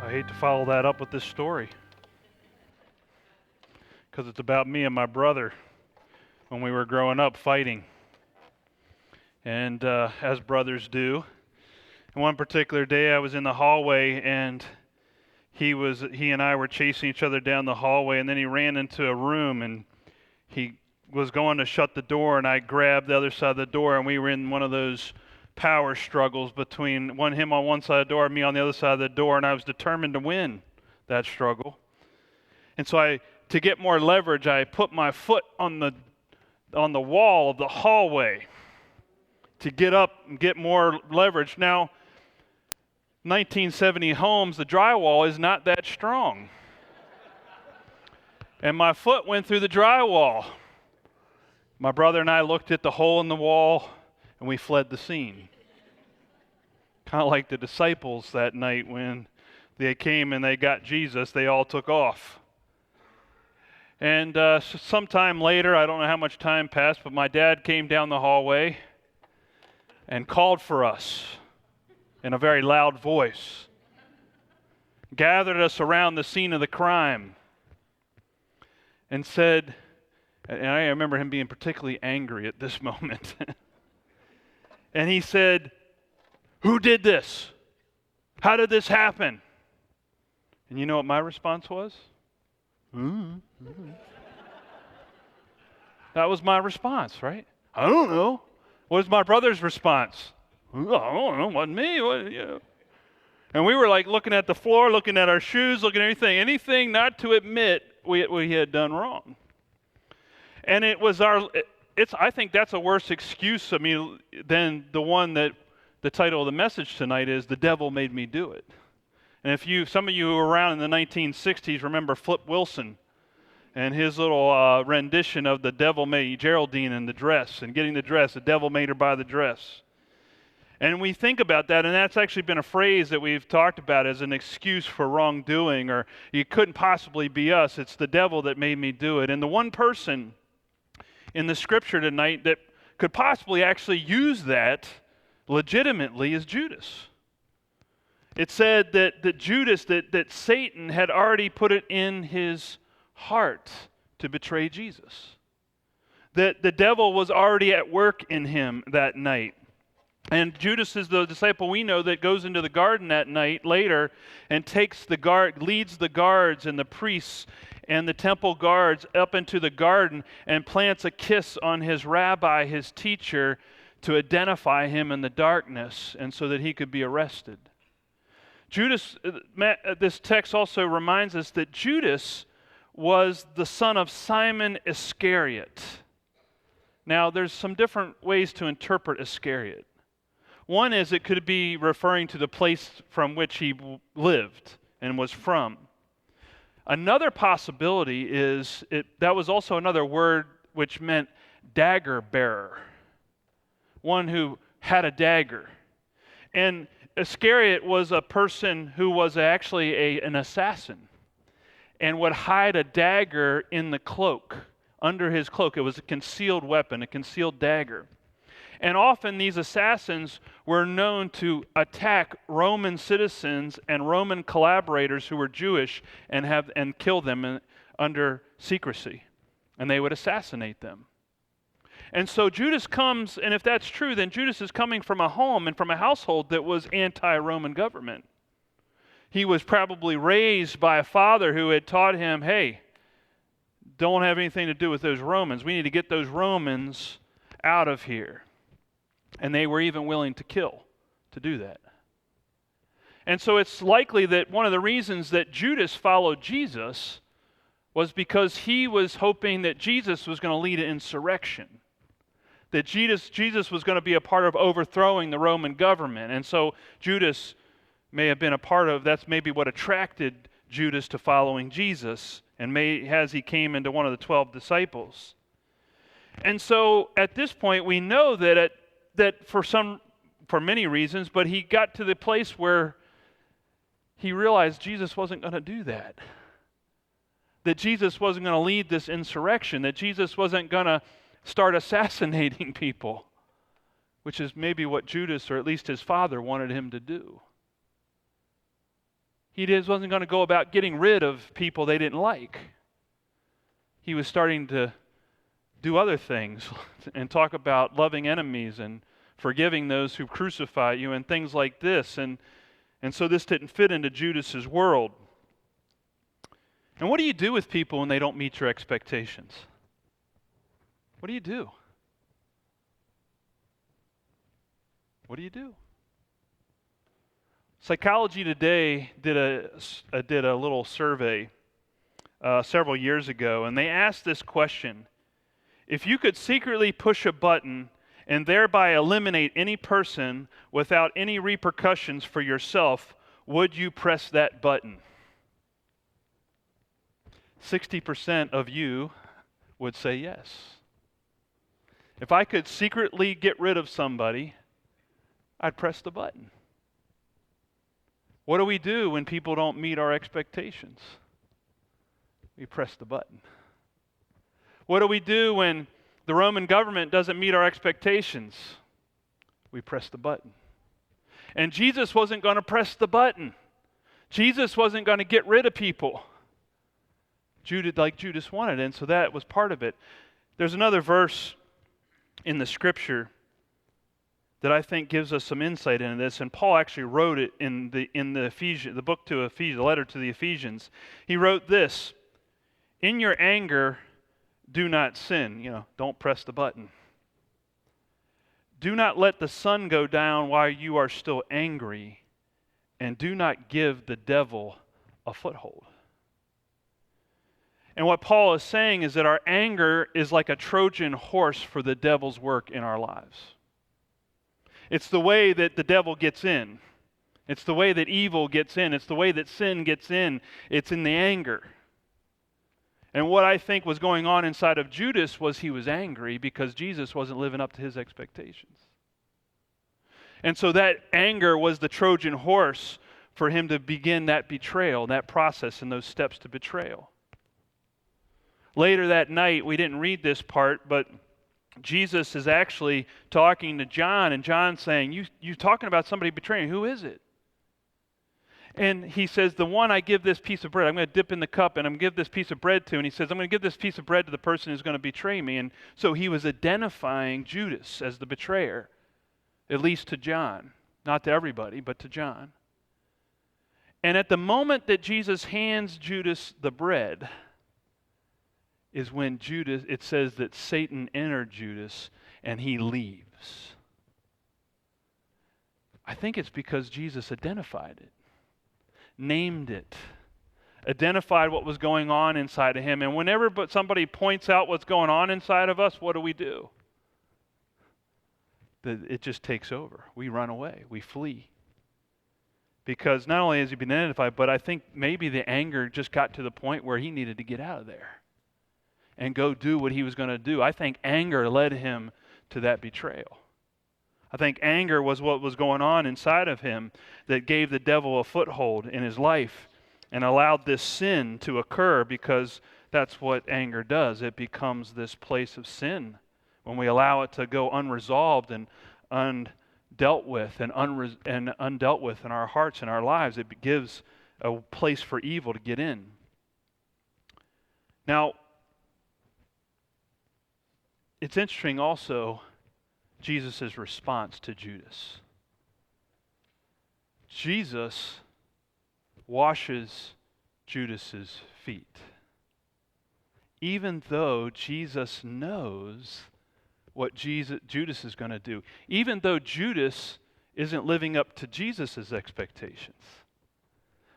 I hate to follow that up with this story because it's about me and my brother when we were growing up fighting, and as brothers do. And one particular day I was in the hallway, and he and I were chasing each other down the hallway, and then he ran into a room, and he was going to shut the door, and I grabbed the other side of the door, and we were in one of those power struggles between him on one side of the door, me on the other side of the door, and I was determined to win that struggle. And so to get more leverage, I put my foot on the wall of the hallway to get up and get more leverage. Now, 1970 homes, the drywall is not that strong. And my foot went through the drywall. My brother and I looked at the hole in the wall, and we fled the scene. Kind of like the disciples that night when they came and they got Jesus, they all took off. And sometime later, I don't know how much time passed, but my dad came down the hallway and called for us in a very loud voice, gathered us around the scene of the crime, and said, and I remember him being particularly angry at this moment, and he said, "Who did this? How did this happen?" And you know what my response was? That was my response, right? I don't know. What was my brother's response? I don't know, it wasn't me. And we were like looking at the floor, looking at our shoes, looking at anything not to admit we had done wrong. And it was I think that's a worse excuse than the one that the title of the message tonight is, "The Devil Made Me Do It." And some of you who were around in the 1960s remember Flip Wilson and his little rendition of "The Devil Made Geraldine in the Dress," and getting the dress, the devil made her buy the dress. And we think about that, and that's actually been a phrase that we've talked about as an excuse for wrongdoing, or it couldn't possibly be us. It's the devil that made me do it. And the one person in the scripture tonight that could possibly actually use that legitimately is Judas. It said that Judas, that Satan had already put it in his heart to betray Jesus. That the devil was already at work in him that night. And Judas is the disciple we know that goes into the garden that night later and leads the guards and the priests and the temple guards up into the garden and plants a kiss on his rabbi, his teacher, to identify him in the darkness and so that he could be arrested. Judas, this text also reminds us that Judas was the son of Simon Iscariot. Now, there's some different ways to interpret Iscariot. One is it could be referring to the place from which he lived and was from. Another possibility is that was also another word which meant dagger bearer, one who had a dagger. And Iscariot was a person who was actually an assassin and would hide a dagger in the cloak, under his cloak. It was a concealed weapon, a concealed dagger. And often these assassins were known to attack Roman citizens and Roman collaborators who were Jewish and kill them under secrecy. And they would assassinate them. And so Judas comes, and if that's true, then Judas is coming from a home and from a household that was anti-Roman government. He was probably raised by a father who had taught him, hey, don't have anything to do with those Romans. We need to get those Romans out of here. And they were even willing to kill to do that. And so it's likely that one of the reasons that Judas followed Jesus was because he was hoping that Jesus was going to lead an insurrection. That Jesus was going to be a part of overthrowing the Roman government. And so Judas may have been a part of, that's maybe what attracted Judas to following Jesus, and as he came into one of the 12 disciples. And so at this point we know that for many reasons, but he got to the place where he realized Jesus wasn't going to do that. that Jesus wasn't going to lead this insurrection, that Jesus wasn't going to start assassinating people, which is maybe what Judas, or at least his father, wanted him to do. He wasn't going to go about getting rid of people they didn't like. He was starting to do other things and talk about loving enemies and forgiving those who crucify you and things like this. And so this didn't fit into Judas's world. And what do you do with people when they don't meet your expectations? What do you do? What do you do? Psychology Today did a little survey several years ago, and they asked this question: if you could secretly push a button and thereby eliminate any person without any repercussions for yourself, would you press that button? 60% of you would say yes. If I could secretly get rid of somebody, I'd press the button. What do we do when people don't meet our expectations? We press the button. What do we do when the Roman government doesn't meet our expectations? We press the button. And Jesus wasn't going to press the button. Jesus wasn't going to get rid of people like Judas wanted, and so that was part of it. There's another verse in the Scripture that I think gives us some insight into this, and Paul actually wrote it in the letter to the Ephesians. He wrote this: "In your anger, do not sin." Don't press the button. "Do not let the sun go down while you are still angry, and do not give the devil a foothold." And what Paul is saying is that our anger is like a Trojan horse for the devil's work in our lives. It's the way that the devil gets in. It's the way that evil gets in. It's the way that sin gets in. It's in the anger. And what I think was going on inside of Judas was he was angry because Jesus wasn't living up to his expectations. And so that anger was the Trojan horse for him to begin that betrayal, that process and those steps to betrayal. Later that night, we didn't read this part, but Jesus is actually talking to John, and John's saying, you talking about somebody betraying, who is it? And he says, the one I give this piece of bread, I'm going to dip in the cup and I'm going to give this piece of bread to. And he says, I'm going to give this piece of bread to the person who's going to betray me. And so he was identifying Judas as the betrayer, at least to John. Not to everybody, but to John. And at the moment that Jesus hands Judas the bread is when Judas, it says that Satan entered Judas and he leaves. I think it's because Jesus identified it, named it, identified what was going on inside of him. And whenever somebody points out what's going on inside of us, what do? It just takes over. We run away. We flee. Because not only has he been identified, but I think maybe the anger just got to the point where he needed to get out of there and go do what he was going to do. I think anger led him to that betrayal. I think anger was what was going on inside of him that gave the devil a foothold in his life and allowed this sin to occur, because that's what anger does. It becomes this place of sin when we allow it to go unresolved and undealt with and undealt with in our hearts and our lives. It gives a place for evil to get in. Now, it's interesting also Jesus' response to Judas. Jesus washes Judas's feet, even though Jesus knows what Judas is going to do, even though Judas isn't living up to Jesus' expectations.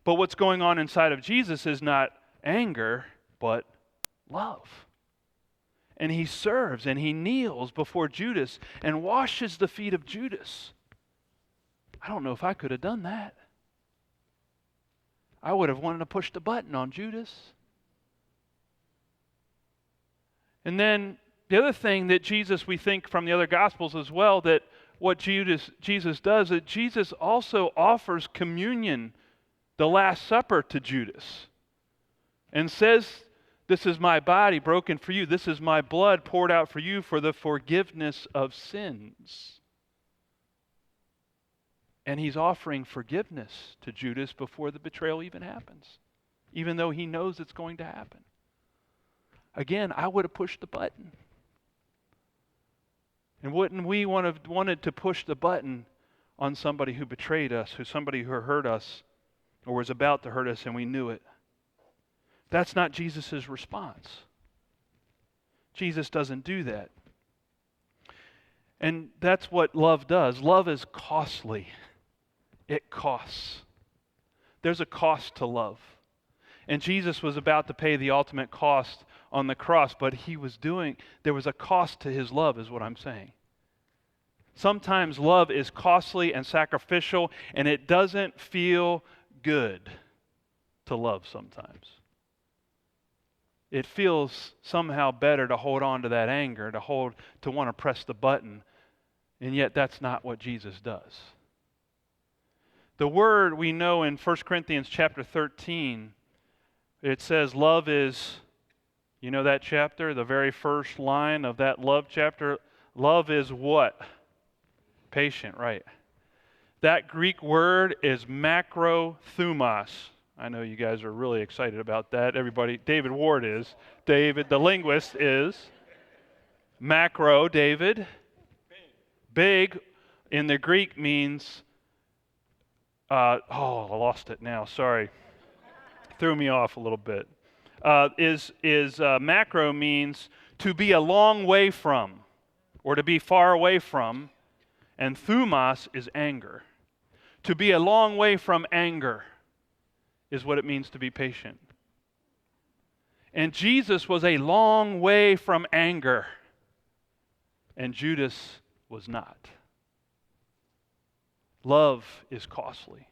But what's going on inside of Jesus is not anger, but love. And he serves and he kneels before Judas and washes the feet of Judas. I don't know if I could have done that. I would have wanted to push the button on Judas. And then the other thing that Jesus, we think from the other Gospels as well, that what Jesus does, that Jesus also offers communion, the Last Supper, to Judas. And says This is my body broken for you. This is my blood poured out for you for the forgiveness of sins. And he's offering forgiveness to Judas before the betrayal even happens, even though he knows it's going to happen. Again, I would have pushed the button. And wouldn't we wanted to push the button on somebody who betrayed us, somebody who hurt us, or was about to hurt us, and we knew it? That's not Jesus' response. Jesus doesn't do that. And that's what love does. Love is costly. It costs. There's a cost to love. And Jesus was about to pay the ultimate cost on the cross, but there was a cost to his love, is what I'm saying. Sometimes love is costly and sacrificial, and it doesn't feel good to love sometimes. It feels somehow better to hold on to that anger, to want to press the button, and yet that's not what Jesus does. The word we know in 1 Corinthians chapter 13, it says love is, you know that chapter, the very first line of that love chapter? Love is what? Patient, right. That Greek word is macrothumos. I know you guys are really excited about that. Everybody, David Ward is. David, the linguist, is. Macro, David. Big in the Greek means, I lost it now, sorry. Threw me off a little bit. Macro means to be a long way from, or to be far away from, and thumos is anger. To be a long way from anger is what it means to be patient. And Jesus was a long way from anger, and Judas was not. Love is costly.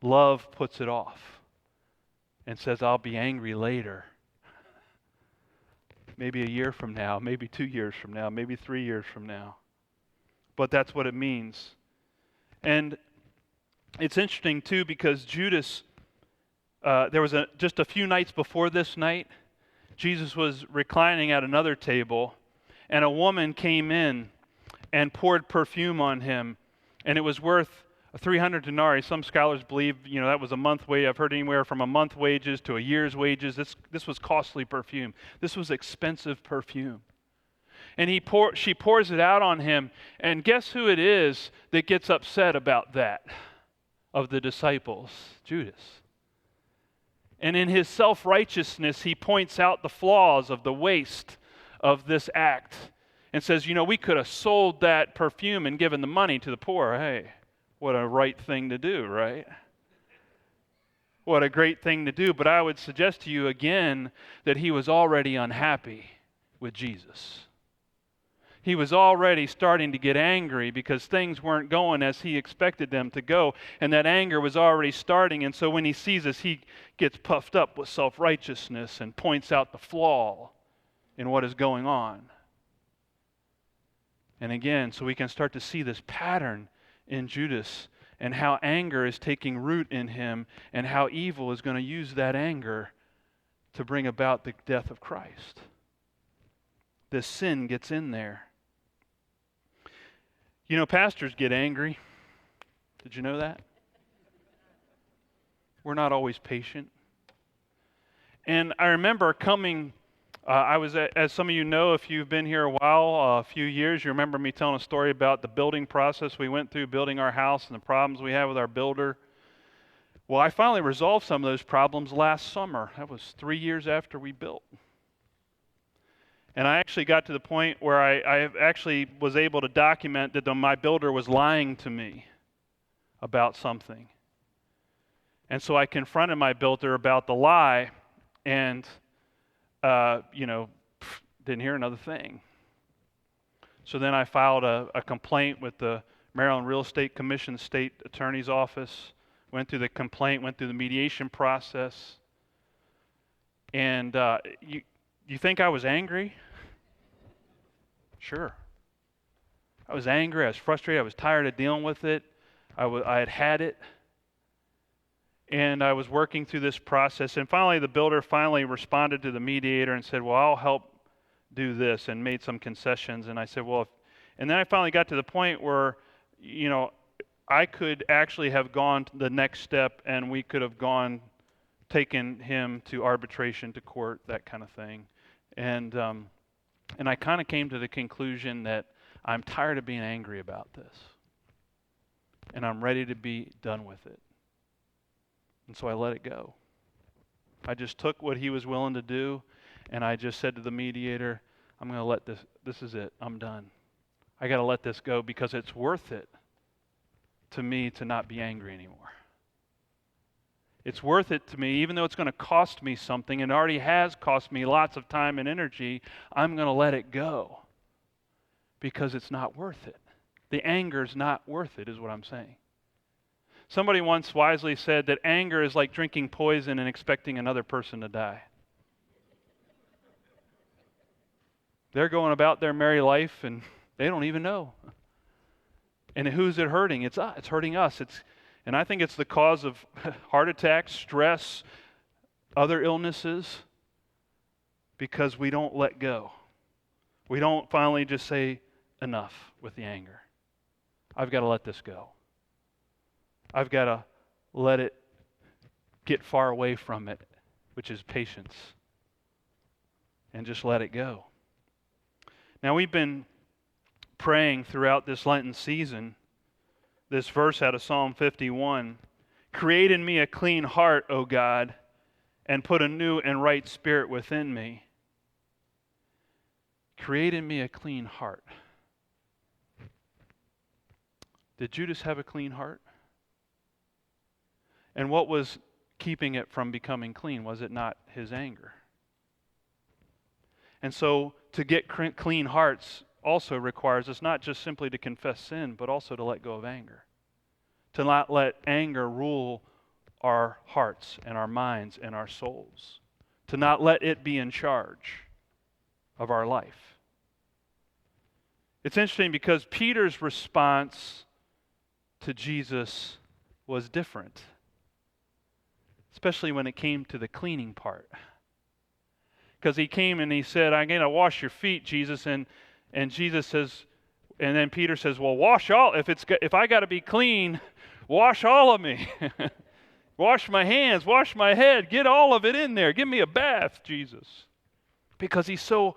Love puts it off and says, I'll be angry later. Maybe a year from now, maybe 2 years from now, maybe 3 years from now. But that's what it means. And it's interesting, too, because Judas, there was just a few nights before this night, Jesus was reclining at another table, and a woman came in and poured perfume on him, and it was worth 300 denarii. Some scholars believe, that was a month wage. I've heard anywhere from a month wages to a year's wages. This was costly perfume. This was expensive perfume. And she pours it out on him, and guess who it is that gets upset about that of the disciples? Judas. And in his self-righteousness, he points out the flaws of the waste of this act and says, we could have sold that perfume and given the money to the poor. Hey, what a right thing to do, right? What a great thing to do. But I would suggest to you again that he was already unhappy with Jesus. He was already starting to get angry because things weren't going as he expected them to go, and that anger was already starting. And so when he sees us, he gets puffed up with self-righteousness and points out the flaw in what is going on. And again, so we can start to see this pattern in Judas and how anger is taking root in him and how evil is going to use that anger to bring about the death of Christ. This sin gets in there. Pastors get angry. Did you know that? We're not always patient. And I remember coming, as some of you know, if you've been here a while, a few years, you remember me telling a story about the building process we went through building our house and the problems we had with our builder. Well, I finally resolved some of those problems last summer. That was 3 years after we built. And I actually got to the point where I actually was able to document that my builder was lying to me about something. And so I confronted my builder about the lie and, didn't hear another thing. So then I filed a complaint with the Maryland Real Estate Commission State Attorney's Office, went through the complaint, went through the mediation process. And you think I was angry? Sure. I was angry. I was frustrated. I was tired of dealing with it. I had had it. And I was working through this process, and finally the builder finally responded to the mediator and said, well, I'll help do this, and made some concessions. And I said, well, and then I finally got to the point where, I could actually have gone to the next step, and we could have taken him to arbitration, to court, that kind of thing. And I kind of came to the conclusion that I'm tired of being angry about this, and I'm ready to be done with it. And so I let it go. I just took what he was willing to do, and I just said to the mediator, I'm going to let this is it. I'm done. I got to let this go because it's worth it to me to not be angry anymore. It's worth it to me, even though it's going to cost me something, and it already has cost me lots of time and energy, I'm going to let it go because it's not worth it. The anger's not worth it, is what I'm saying. Somebody once wisely said that anger is like drinking poison and expecting another person to die. They're going about their merry life and they don't even know. And who's it hurting? It's us. It's hurting us. And I think it's the cause of heart attacks, stress, other illnesses, because we don't let go. We don't finally just say enough with the anger. I've got to let this go. I've got to let it get far away from it, which is patience, and just let it go. Now, we've been praying throughout this Lenten season this verse out of Psalm 51. Create in me a clean heart, O God, and put a new and right spirit within me. Create in me a clean heart. Did Judas have a clean heart? And what was keeping it from becoming clean? Was it not his anger? And so to get clean hearts also requires us not just simply to confess sin, but also to let go of anger. To not let anger rule our hearts and our minds and our souls. To not let it be in charge of our life. It's interesting because Peter's response to Jesus was different, especially when it came to the cleaning part. Because he came and he said, I'm going to wash your feet, Jesus. And Jesus says, and then Peter says, well, wash all, if I got to be clean, wash all of me. Wash my hands, wash my head, get all of it in there. Give me a bath, Jesus. Because he so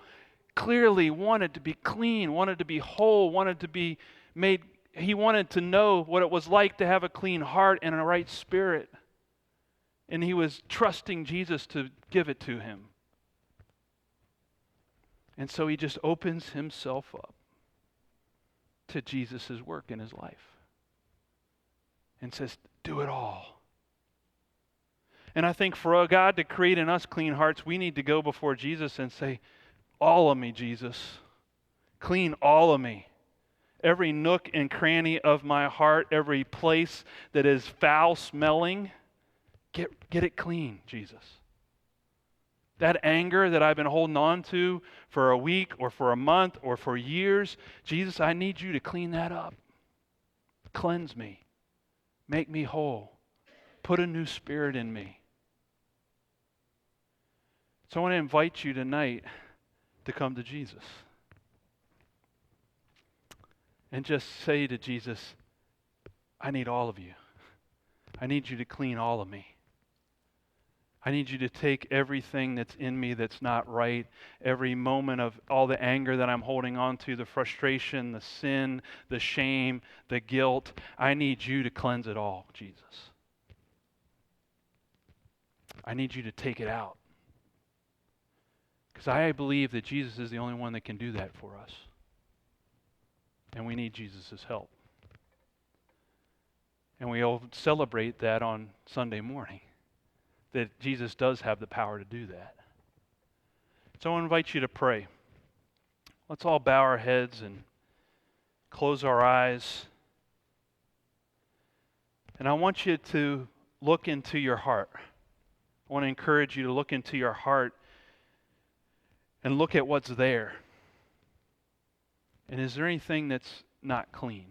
clearly wanted to be clean, wanted to be whole, wanted to be made, he wanted to know what it was like to have a clean heart and a right spirit. And he was trusting Jesus to give it to him. And so he just opens himself up to Jesus' work in his life and says, do it all. And I think for God to create in us clean hearts, we need to go before Jesus and say, all of me, Jesus. Clean all of me. Every nook and cranny of my heart, every place that is foul smelling, get it clean, Jesus. That anger that I've been holding on to for a week or for a month or for years, Jesus, I need you to clean that up. Cleanse me. Make me whole. Put a new spirit in me. So I want to invite you tonight to come to Jesus. And just say to Jesus, I need all of you. I need you to clean all of me. I need you to take everything that's in me that's not right, every moment of all the anger that I'm holding on to, the frustration, the sin, the shame, the guilt. I need you to cleanse it all, Jesus. I need you to take it out. Because I believe that Jesus is the only one that can do that for us. And we need Jesus' help. And we'll celebrate that on Sunday morning, that Jesus does have the power to do that. So I invite you to pray. Let's all bow our heads and close our eyes. And I want you to look into your heart. I want to encourage you to look into your heart and look at what's there. And is there anything that's not clean?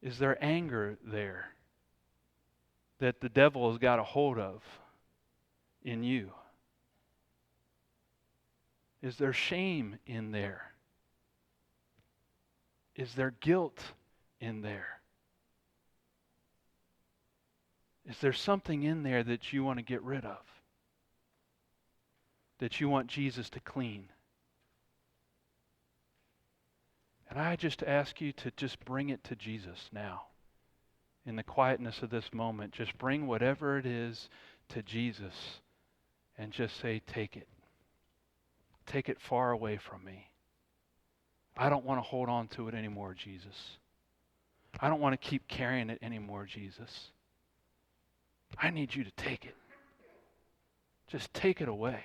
Is there anger there? that the devil has got a hold of in you? Is there shame in there? Is there guilt in there? Is there something in there that you want to get rid of? That you want Jesus to clean? And I just ask you to just bring it to Jesus now. In the quietness of this moment, just bring whatever it is to Jesus and just say, take it. Take it far away from me. I don't want to hold on to it anymore, Jesus. I don't want to keep carrying it anymore, Jesus. I need you to take it. Just take it away.